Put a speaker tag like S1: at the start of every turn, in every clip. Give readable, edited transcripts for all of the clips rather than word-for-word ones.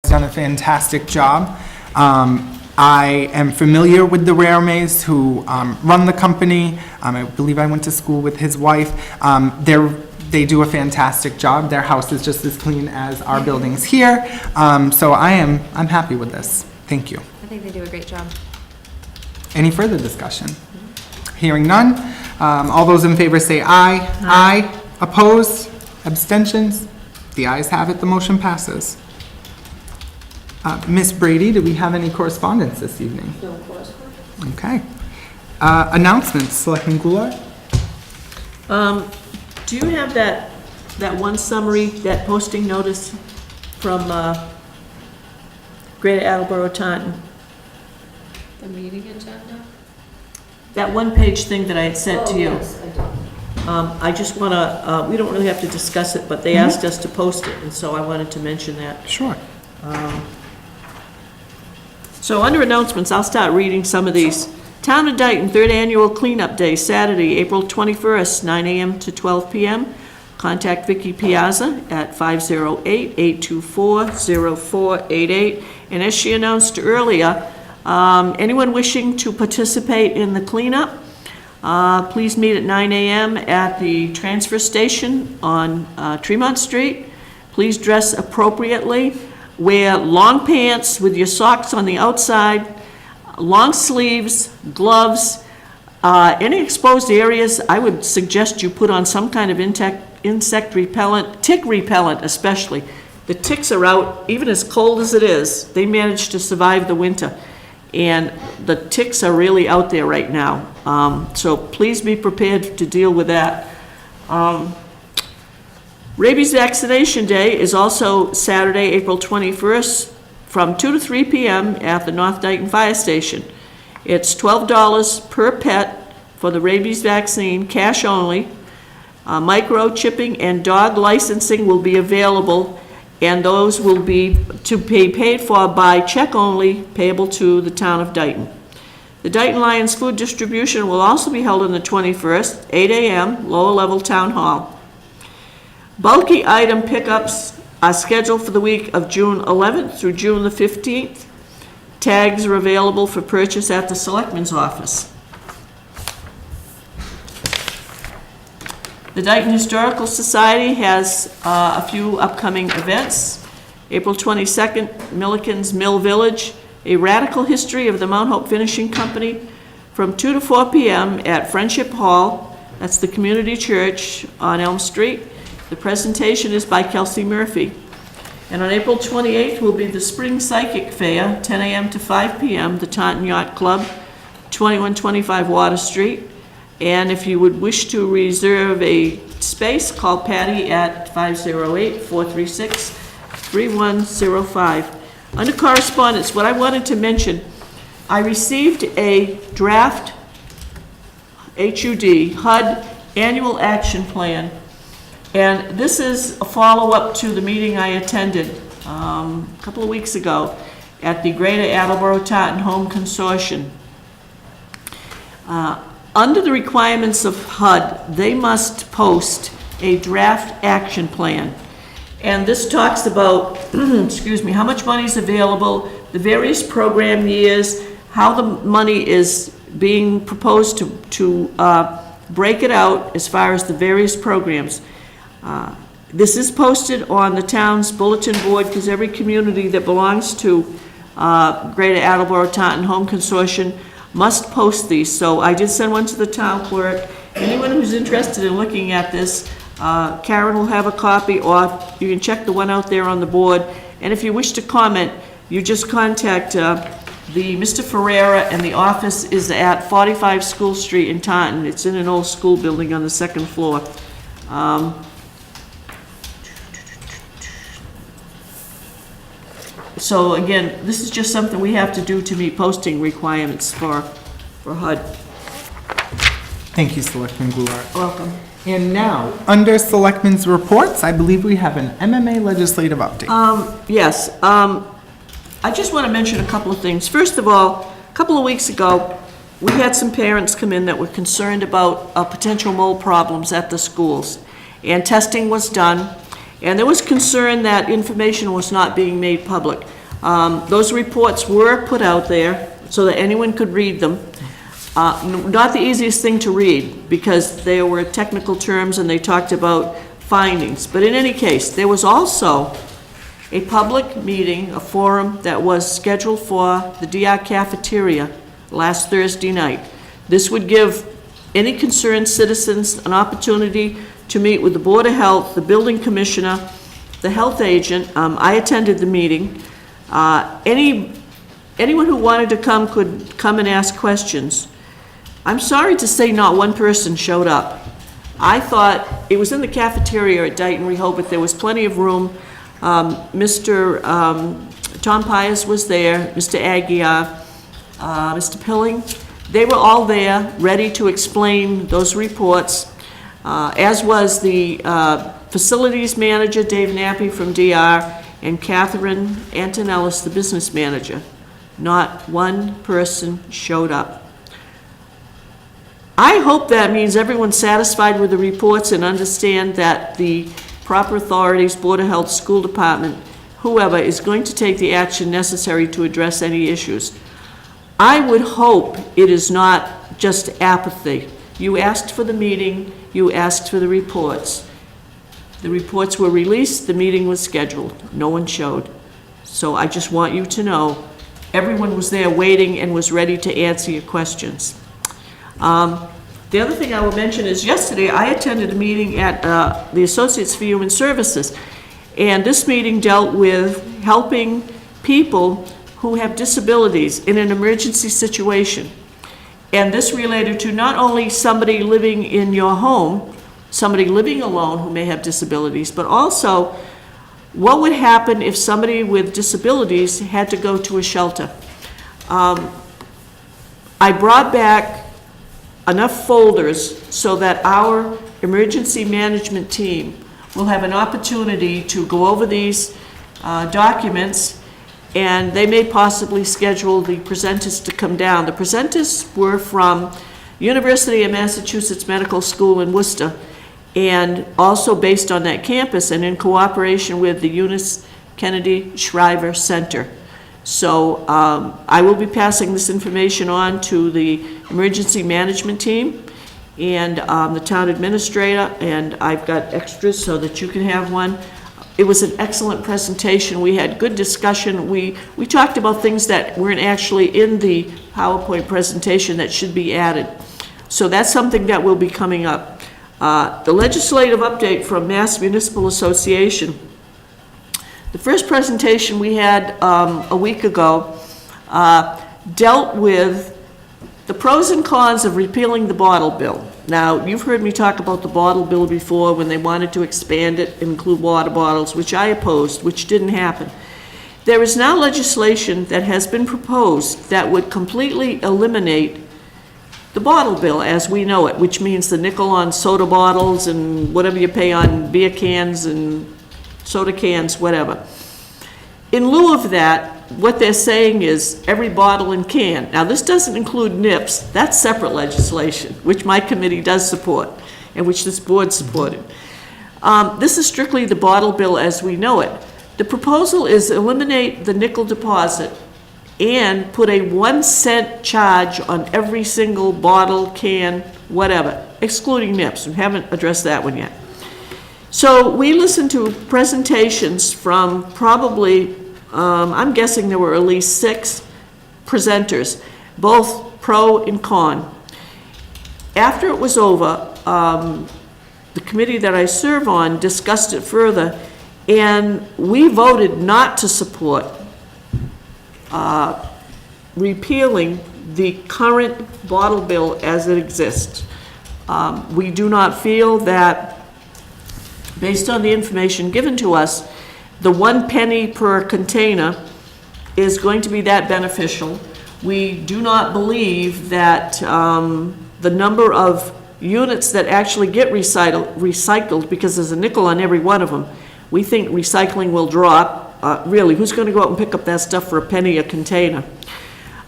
S1: done a fantastic job. I am familiar with the Raremes who run the company. I believe I went to school with his wife. They do a fantastic job. Their house is just as clean as our buildings here. So I'm happy with this. Thank you.
S2: I think they do a great job.
S1: Any further discussion? Hearing none. All those in favor say aye. Aye. Opposed? Abstentions? The ayes have it. The motion passes. Ms. Brady, do we have any correspondence this evening?
S3: No correspondence.
S1: Okay. Announcements, Selectman Goulart?
S3: Do you have that one summary, that posting notice from Greater Attleboro Taunton?
S4: The meeting agenda?
S3: That one-page thing that I had sent to you.
S4: Yes, I do.
S3: I just want to, we don't really have to discuss it, but they asked us to post it, and so I wanted to mention that.
S1: Sure.
S3: So under announcements, I'll start reading some of these. Town of Dayton, 3rd Annual Cleanup Day, Saturday, April 21st, 9 a.m. to 12 p.m. Contact Vicki Piazza at 508-824-0488. And as she announced earlier, anyone wishing to participate in the cleanup, please meet at 9 a.m. at the transfer station on Tremont Street. Please dress appropriately. Wear long pants with your socks on the outside, long sleeves, gloves. Any exposed areas, I would suggest you put on some kind of insect repellent, tick repellent especially. The ticks are out, even as cold as it is, they manage to survive the winter. And the ticks are really out there right now. So please be prepared to deal with that. Rabies Vaccination Day is also Saturday, April 21st, from 2 to 3 p.m. at the North Dayton Fire Station. It's $12 per pet for the rabies vaccine, cash only. Microchipping and dog licensing will be available, and those will be to be paid for by check only, payable to the town of Dayton. The Dayton Lions food distribution will also be held on the 21st, 8 a.m., lower level town hall. Bulky item pickups are scheduled for the week of June 11th through June the 15th. Tags are available for purchase at the Selectmen's office. The Dayton Historical Society has a few upcoming events. April 22nd, Milliken's Mill Village, a radical history of the Mount Hope Finishing Company, from 2 to 4 p.m. at Friendship Hall. That's the community church on Elm Street. The presentation is by Kelsey Murphy. And on April 28th will be the Spring Psychic Fair, 10 a.m. to 5 p.m., the Taunton Yacht Club, 2125 Water Street. And if you would wish to reserve a space, call Patty at 508-436-3105. Under correspondence, what I wanted to mention, I received a draft HUD Annual Action Plan. And this is a follow-up to the meeting I attended a couple of weeks ago at the Greater Attleboro Taunton Home Consortium. Under the requirements of HUD, they must post a draft action plan. And this talks about, excuse me, how much money is available, the various program years, how the money is being proposed to break it out as far as the various programs. This is posted on the town's bulletin board because every community that belongs to Greater Attleboro Taunton Home Consortium must post these. So I did send one to the town clerk. Anyone who's interested in looking at this, Karen will have a copy, or you can check the one out there on the board. And if you wish to comment, you just contact the Mr. Ferreira, and the office is at 45 School Street in Taunton. It's in an old school building on the second floor. So again, this is just something we have to do to meet posting requirements for HUD.
S1: Thank you, Selectman Goulart.
S3: Welcome.
S1: And now, under Selectmen's reports, I believe we have an MMA legislative update.
S3: Yes, I just want to mention a couple of things. First of all, a couple of weeks ago, we had some parents come in that were concerned about potential mold problems at the schools. And testing was done, and there was concern that information was not being made public. Those reports were put out there so that anyone could read them. Not the easiest thing to read, because there were technical terms and they talked about findings. But in any case, there was also a public meeting, a forum that was scheduled for the DR cafeteria last Thursday night. This would give any concerned citizens an opportunity to meet with the Board of Health, the building commissioner, the health agent. I attended the meeting. Anyone who wanted to come could come and ask questions. I'm sorry to say not one person showed up. I thought, it was in the cafeteria at Dayton Rehoboth, there was plenty of room. Mr. Tom Pius was there, Mr. Aguirre, Mr. Pilling. They were all there, ready to explain those reports, as was the facilities manager, Dave Nappy from DR, and Catherine Antonellis, the business manager. Not one person showed up. I hope that means everyone's satisfied with the reports and understand that the proper authorities, Board of Health, School Department, whoever, is going to take the action necessary to address any issues. I would hope it is not just apathy. You asked for the meeting, you asked for the reports. The reports were released, the meeting was scheduled. No one showed. So I just want you to know, everyone was there waiting and was ready to answer your questions. The other thing I will mention is yesterday I attended a meeting at the Associates for Human Services, and this meeting dealt with helping people who have disabilities in an emergency situation. And this related to not only somebody living in your home, somebody living alone who may have disabilities, but also what would happen if somebody with disabilities had to go to a shelter. I brought back enough folders so that our emergency management team will have an opportunity to go over these documents, and they may possibly schedule the presenters to come down. The presenters were from University of Massachusetts Medical School in Worcester, and also based on that campus and in cooperation with the Eunice Kennedy Shriver Center. So I will be passing this information on to the emergency management team and the town administrator, and I've got extras so that you can have one. It was an excellent presentation. We had good discussion. We talked about things that weren't actually in the PowerPoint presentation that should be added. So that's something that will be coming up. The legislative update from Mass Municipal Association. The first presentation we had a week ago dealt with the pros and cons of repealing the bottle bill. Now, you've heard me talk about the bottle bill before when they wanted to expand it and include water bottles, which I opposed, which didn't happen. There is now legislation that has been proposed that would completely eliminate the bottle bill as we know it, which means the nickel on soda bottles and whatever you pay on beer cans and soda cans, whatever. In lieu of that, what they're saying is every bottle and can. Now, this doesn't include nips. That's separate legislation, which my committee does support and which this board supported. This is strictly the bottle bill as we know it. The proposal is eliminate the nickel deposit and put a 1 cent charge on every single bottle, can, whatever, excluding nips. We haven't addressed that one yet. So we listened to presentations from probably, I'm guessing there were at least 6 presenters, both pro and con. After it was over, the committee that I serve on discussed it further, and we voted not to support repealing the current bottle bill as it exists. We do not feel that, based on the information given to us, the 1 penny per container is going to be that beneficial. We do not believe that the number of units that actually get recycled, because there's a nickel on every one of them, we think recycling will drop. Really, who's going to go out and pick up that stuff for a penny a container?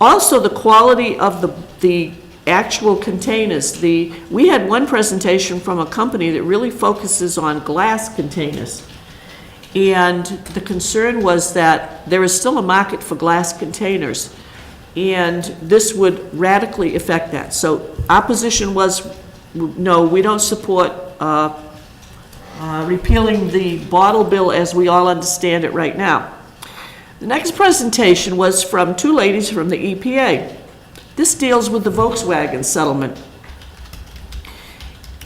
S3: Also, the quality of the actual containers. We had one presentation from a company that really focuses on glass containers. And the concern was that there is still a market for glass containers, and this would radically affect that. So our position was, no, we don't support repealing the bottle bill as we all understand it right now. The next presentation was from two ladies from the EPA. This deals with the Volkswagen settlement.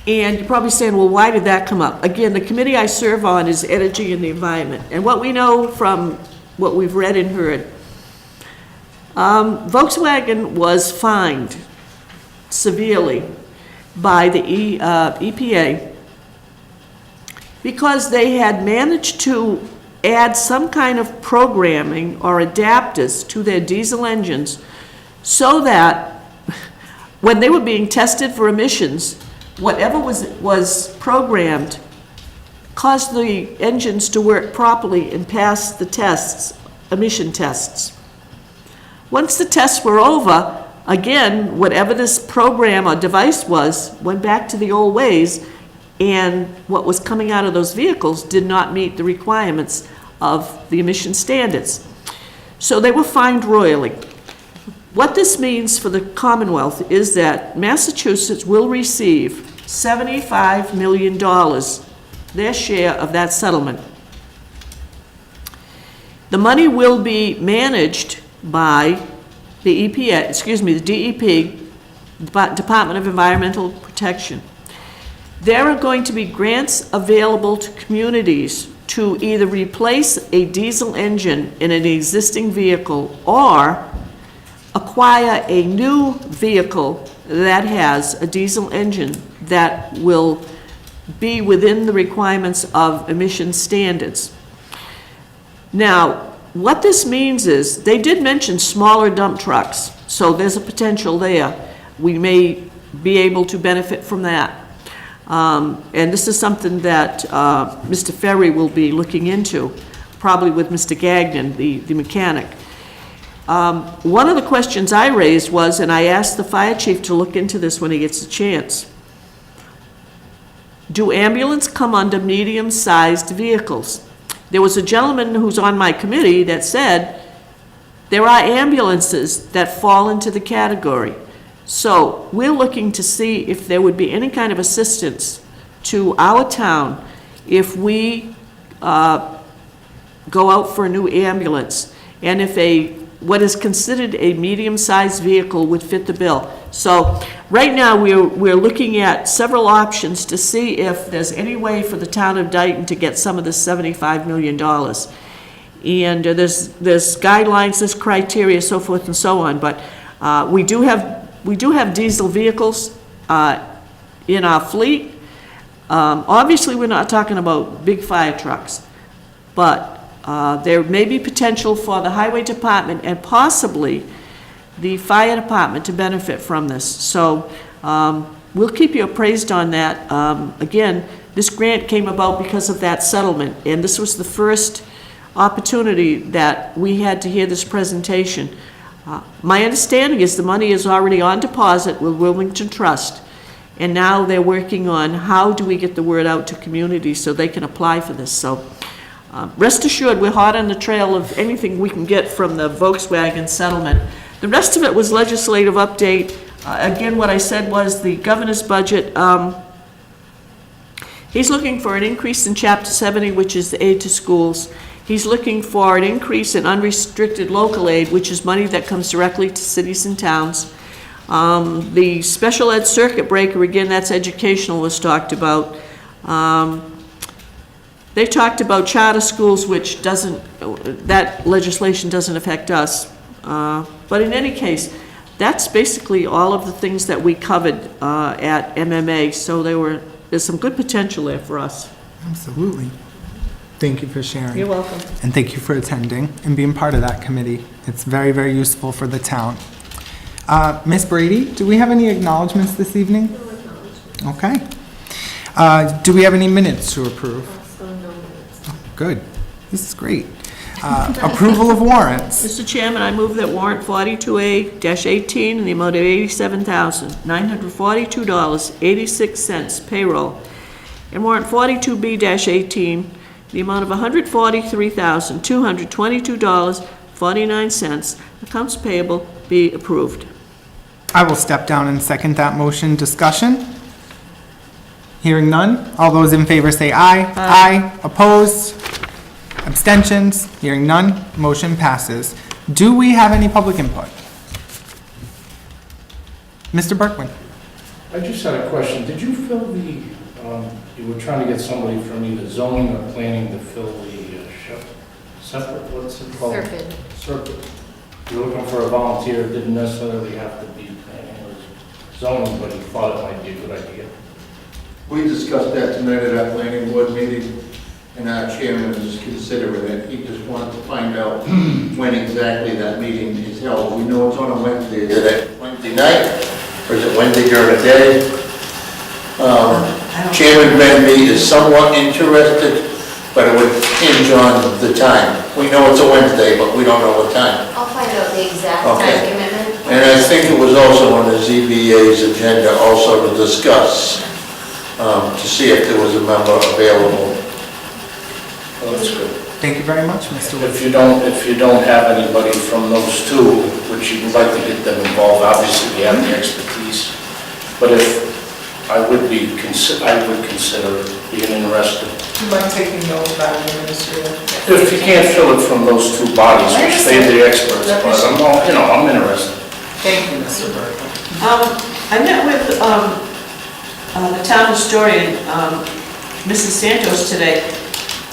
S3: And you're probably saying, well, why did that come up? Again, the committee I serve on is Energy and the Environment. And what we know from what we've read and heard, Volkswagen was fined severely by the EPA because they had managed to add some kind of programming or adapters to their diesel engines so that when they were being tested for emissions, whatever was programmed caused the engines to work properly and pass the tests, emission tests. Once the tests were over, again, whatever this program or device was went back to the old ways, and what was coming out of those vehicles did not meet the requirements of the emission standards. So they were fined royally. What this means for the Commonwealth is that Massachusetts will receive $75 million, their share of that settlement. The money will be managed by the the DEP, Department of Environmental Protection. There are going to be grants available to communities to either replace a diesel engine in an existing vehicle or acquire a new vehicle that has a diesel engine that will be within the requirements of emission standards. Now, what this means is, they did mention smaller dump trucks, so there's a potential there. We may be able to benefit from that. And this is something that Mr. Ferry will be looking into, probably with Mr. Gagnon, the mechanic. One of the questions I raised was, and I asked the fire chief to look into this when he gets a chance, do ambulance come under medium-sized vehicles? There was a gentleman who's on my committee that said there are ambulances that fall into the category. So we're looking to see if there would be any kind of assistance to our town if we go out for a new ambulance, and if what is considered a medium-sized vehicle would fit the bill. So right now we're looking at several options to see if there's any way for the town of Dayton to get some of the $75 million. And there's guidelines, there's criteria, so forth and so on. But we do have diesel vehicles in our fleet. Obviously, we're not talking about big fire trucks, but there may be potential for the highway department and possibly the fire department to benefit from this. So we'll keep you appraised on that. Again, this grant came about because of that settlement, and this was the first opportunity that we had to hear this presentation. My understanding is the money is already on deposit with Wilmington Trust, and now they're working on how do we get the word out to communities so they can apply for this. So rest assured, we're hot on the trail of anything we can get from the Volkswagen settlement. The rest of it was legislative update. Again, what I said was the governor's budget. He's looking for an increase in Chapter 70, which is the aid to schools. He's looking for an increase in unrestricted local aid, which is money that comes directly to cities and towns. The special ed circuit breaker, again, that's educational, was talked about. They talked about charter schools, which that legislation doesn't affect us. But in any case, that's basically all of the things that we covered at MMA. So there's some good potential there for us.
S1: Absolutely. Thank you for sharing.
S3: You're welcome.
S1: And thank you for attending and being part of that committee. It's very, very useful for the town. Ms. Brady, do we have any acknowledgements this evening?
S4: No acknowledgements.
S1: Okay. Do we have any minutes to approve?
S4: Also no minutes.
S1: Good. This is great. Approval of warrants.
S3: Mr. Chairman, I move that warrant 42A-18 in the amount of $87,942.86 payroll, and warrant 42B-18 the amount of $143,222.49. Accounts payable be approved.
S1: I will step down and second that motion. Discussion? Hearing none. All those in favor say aye. Aye. Opposed? Abstentions? Hearing none. Motion passes. Do we have any public input? Mr. Berkman?
S2: I just had a question. Did you fill the, you were trying to get somebody from either zoning or planning to fill the separate, what's it called?
S4: Serpent.
S2: Serpent. You're looking for a volunteer, it didn't necessarily have to be planning or zoning, but you thought it might be a good idea.
S5: We discussed that tonight at our planning board meeting, and our chairman is considering it. He just wanted to find out when exactly that meeting is held. We know it's on a Wednesday. Is it Wednesday night, or is it Wednesday during the day? Chairman Benby is somewhat interested, but it would hinge on the time. We know it's a Wednesday, but we don't know what time.
S4: I'll find out the exact
S5: Okay.
S4: time commitment.
S5: And I think it was also on the ZBA's agenda also to discuss, to see if there was a member available.
S2: Well, that's good.
S1: Thank you very much, Mr. Wood.
S2: If you don't have anybody from those two, which you'd like to get them involved, obviously we have the expertise. But if I would consider being interested.
S6: You mind taking note of that, Administrator?
S2: If you can't fill it from those two bodies, which they're the experts, but I'm interested.
S6: Thank you, Mr. Berkman.
S3: I met with the town historian, Mrs. Santos, today.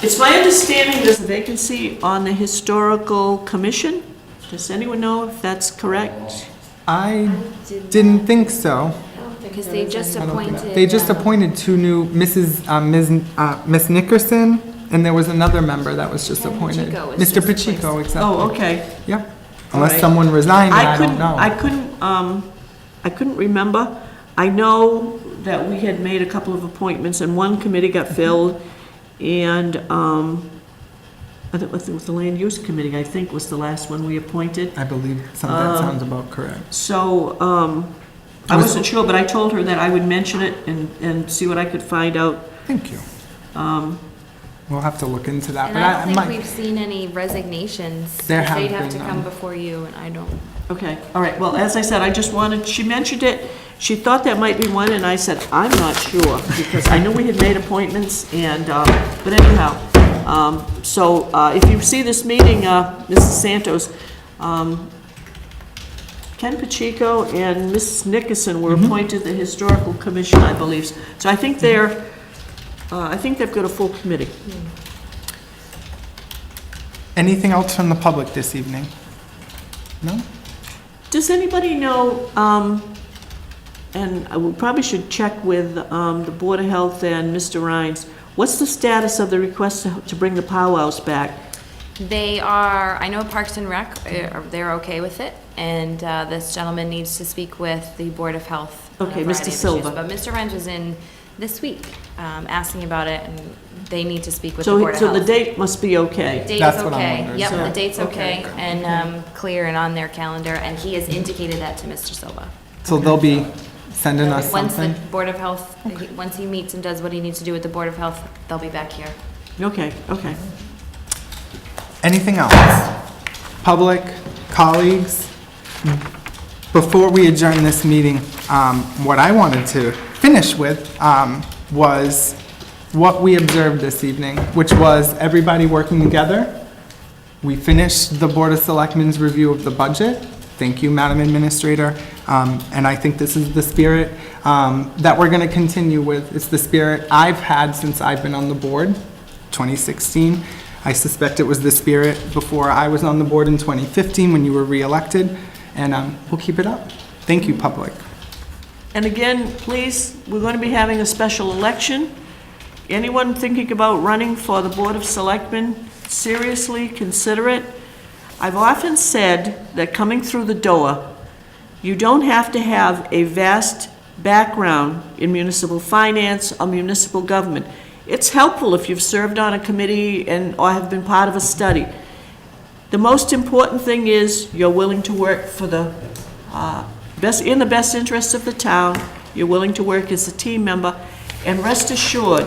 S3: It's my understanding there's a vacancy on the Historical Commission. Does anyone know if that's correct?
S1: I didn't think so.
S4: Because they just
S1: I don't think-
S4: appointed.
S1: They just appointed two new, Miss Nickerson, and there was another member that was just
S4: Ken
S1: appointed.
S4: Pacheco was
S1: Mr.
S4: just
S1: Pacheco,
S4: replaced.
S1: exactly.
S3: Oh, okay.
S1: Yep. Unless
S3: Alright.
S1: someone resigned, I don't know.
S3: I couldn't remember. I know that we had made a couple of appointments and one committee got filled, and, I think it was the Land Use Committee, I think was the last one we appointed.
S1: I believe that sounds about correct.
S3: So, I wasn't sure, but I told her that I would mention it and see what I could find out.
S1: Thank you. We'll have to look into that,
S4: And
S1: but
S4: I don't think
S1: might.
S4: we've seen any resignations.
S1: There
S4: 'Cause they'd
S1: have
S4: have to
S1: been
S4: come
S1: none.
S4: before you, and I don't.
S3: Okay, all right, well, as I said, I just wanted, she mentioned it, she thought that might be one, and I said, I'm not sure, because I know we had made appointments, and, but anyhow, so, if you see this meeting, Mrs. Santos, Ken Pacheco and Miss Nickerson were appointed to the Historical Commission, I believe. So I think they've got a full committee.
S1: Anything else from the public this evening? No?
S3: Does anybody know, and we probably should check with the Board of Health and Mr. Rhines, what's the status of the request to bring the powwows back?
S4: They are, I know Parks and Rec, they're okay with it, and this gentleman needs to speak with the Board of Health. on a
S3: Okay, Mr.
S4: variety of
S3: Silva.
S4: issues. But Mr. Rhines was in this week, asking about it, and they need to speak with the
S3: So,
S4: Board of
S3: so
S4: Health.
S3: the date must be okay.
S4: Date
S1: That's
S4: is
S1: what I'm
S4: okay.
S1: wondering.
S4: Yep,
S3: So-
S4: the date's
S3: okay.
S4: okay, and clear and on their calendar, and he has indicated that to Mr. Silva.
S1: So they'll be sending us
S4: Once the
S1: something?
S4: Board of Health, once he meets and does what he needs to do with the Board of Health, they'll be back here.
S3: Okay, okay.
S1: Anything else? Public, colleagues? Before we adjourn this meeting, what I wanted to finish with was what we observed this evening, which was everybody working together. We finished the Board of Selectmen's review of the budget. Thank you, Madam Administrator. And I think this is the spirit that we're going to continue with. It's the spirit I've had since I've been on the board, 2016. I suspect it was the spirit before I was on the board in 2015 when you were re-elected, and we'll keep it up. Thank you, public.
S3: And again, please, we're going to be having a special election. Anyone thinking about running for the Board of Selectmen, seriously consider it. I've often said that coming through the door, you don't have to have a vast background in municipal finance or municipal government. It's helpful if you've served on a committee or have been part of a study. The most important thing is you're willing to work for the in the best interests of the town. You're willing to work as a team member, and rest assured,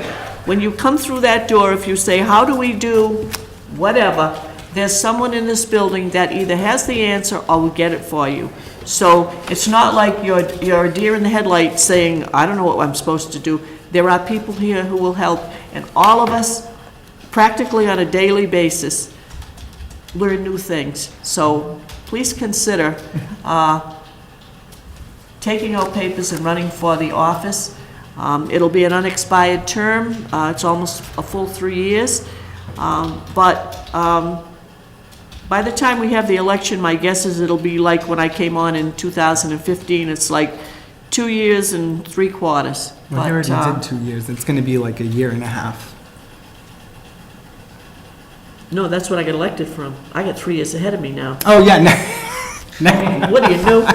S3: when you come through that door, if you say, how do we do whatever, there's someone in this building that either has the answer or will get it for you. So it's not like you're a deer in the headlights saying, I don't know what I'm supposed to do. There are people here who will help, and all of us, practically on a daily basis, learn new things. So please consider taking out papers and running for the office. It'll be an unexpired term. It's almost a full 3 years. But by the time we have the election, my guess is it'll be like when I came on in 2015. It's like 2 years and 3/4.
S1: Well, I already did 2 years. It's going to be like a year and a half.
S3: No, that's what I got elected from. I got 3 years ahead of me now.
S1: Oh, yeah, no.
S3: What do you know?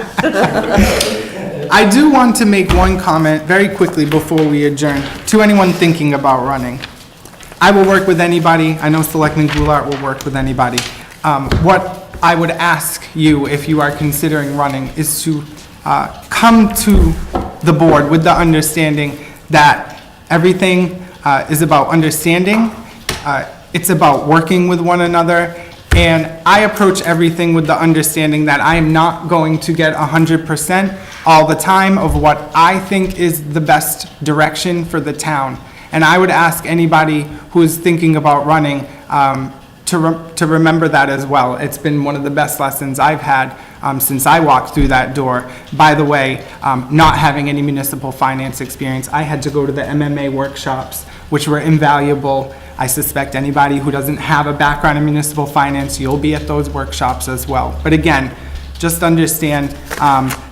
S1: I do want to make one comment very quickly before we adjourn to anyone thinking about running. I will work with anybody. I know Selectman Goulart will work with anybody. What I would ask you, if you are considering running, is to come to the board with the understanding that everything is about understanding. It's about working with one another. And I approach everything with the understanding that I am not going to get 100% all the time of what I think is the best direction for the town. And I would ask anybody who is thinking about running to remember that as well. It's been one of the best lessons I've had since I walked through that door. By the way, not having any municipal finance experience, I had to go to the MMA workshops, which were invaluable. I suspect anybody who doesn't have a background in municipal finance, you'll be at those workshops as well. But again, just understand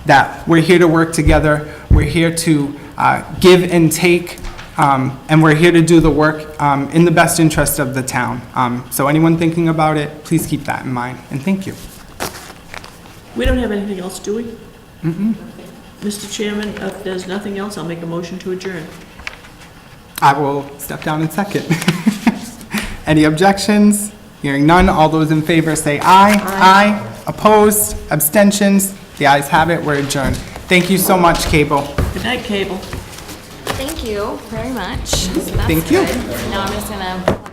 S1: that we're here to work together. We're here to give and take, and we're here to do the work in the best interest of the town. So anyone thinking about it, please keep that in mind, and thank you.
S3: We don't have anything else, do we? Mr. Chairman, if there's nothing else, I'll make a motion to adjourn.
S1: I will step down in second. Any objections? Hearing none, all those in favor say aye. Aye. Opposed? Abstentions? The ayes have it, we're adjourned. Thank you so much, Cable.
S3: Good night, Cable.
S4: Thank you very much. So that's
S1: Thank you.
S4: good. Now I'm just gonna